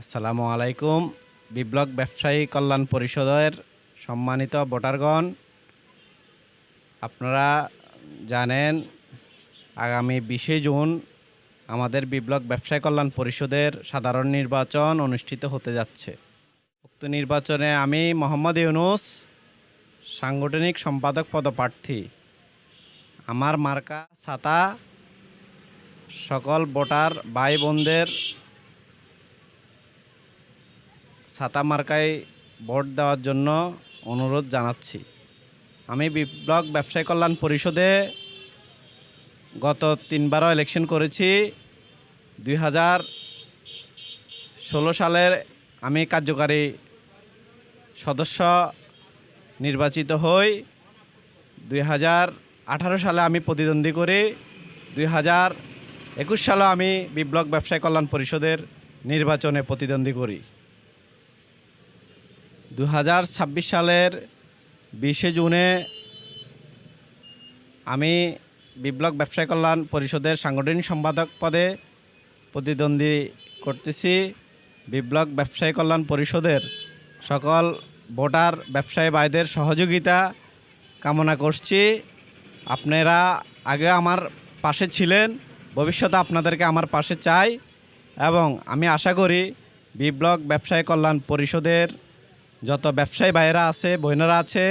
আসসালামু আলাইকুম। বিপ্লব ব্যবসায়ী কল্যাণ পরিষদের সম্মানিত ভোটারগণ, আপনারা জানেন আগামী 20 জুন আমাদের বিপ্লব ব্যবসায়ী কল্যাণ পরিষদের সাধারণ নির্বাচন অনুষ্ঠিত হতে যাচ্ছে। উক্ত নির্বাচনে আমি মোহাম্মদ ইউনুস সাংগঠনিক সম্পাদক পদপ্রার্থী। আমার মার্কা ছাতা। সকল ভোটার ভাই বোনদের ছাতা মার্কায় ভোট দেওয়ার জন্য অনুরোধ জানাচ্ছি। আমি বিপ্লব ব্যবসায়ী কল্যাণ পরিষদে গত 3বারও ইলেকশন করেছি। 2016 সালের আমি কার্যকারী সদস্য নির্বাচিত হই। 2018 সালে আমি প্রতিদ্বন্দ্বী করি। 2021 সালে আমি বিপ্লব ব্যবসায়ী কল্যাণ পরিষদের নির্বাচনে প্রতিদ্বন্দ্বী করি। 2026 সালের 20 জুনে আমি বিপ্লব ব্যবসায়ী কল্যাণ পরিষদের সাংগঠনিক সম্পাদক পদে প্রতিদ্বন্দ্বী করতেছি। বিপ্লব ব্যবসায়ী কল্যাণ পরিষদের সকল ভোটার ব্যবসায়ী ভাইদের সহযোগিতা কামনা করছি। আপনারা আগে আমার পাশে ছিলেন, ভবিষ্যতে আপনাদেরকে আমার পাশে চাই এবং আমি আশা করি বিপ্লব ব্যবসায়ী কল্যাণ পরিষদের যত ব্যবসায়ী ভাইয়েরা আছে, বোনেরা আছে,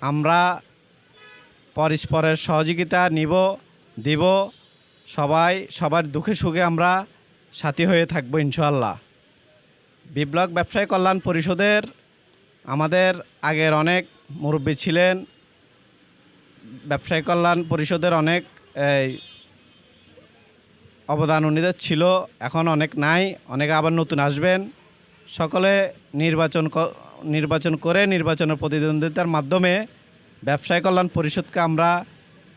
আমরা পরস্পরের সহযোগিতা দিব। সবার দুঃখে সুখে আমরা সাথী হয়ে থাকবো ইনশাআল্লাহ। বিপ্লব ব্যবসায়ী কল্যাণ পরিষদের আমাদের আগের অনেক মুরব্বী ছিলেন। ব্যবসায়ী কল্যাণ পরিষদের অনেক অবদান উনিদের ছিল, এখন অনেক নাই, অনেকে আবার নতুন আসবেন। সকলে নির্বাচন করে নির্বাচনের প্রতিদ্বন্দ্বিতার মাধ্যমে ব্যবসায়ী কল্যাণ পরিষদকে আমরা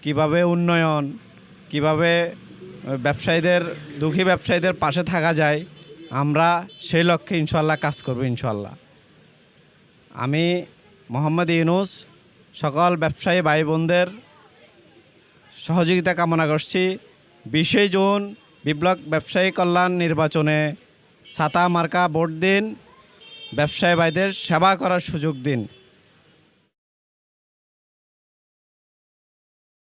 কিভাবে উন্নয়ন, কিভাবে দুঃখী ব্যবসায়ীদের পাশে থাকা যায়, আমরা সেই লক্ষ্যে ইনশাআল্লাহ কাজ করব ইনশাআল্লাহ। আমি মোহাম্মদ ইউনুস সকল ব্যবসায়ী ভাই বোনদের সহযোগিতা কামনা করছি। 20 জুন বিপ্লব ব্যবসায়ী কল্যাণ নির্বাচনে ছাতা মার্কা ভোট দিন, ব্যবসায়ী ভাইদের সেবা করার সুযোগ দিন।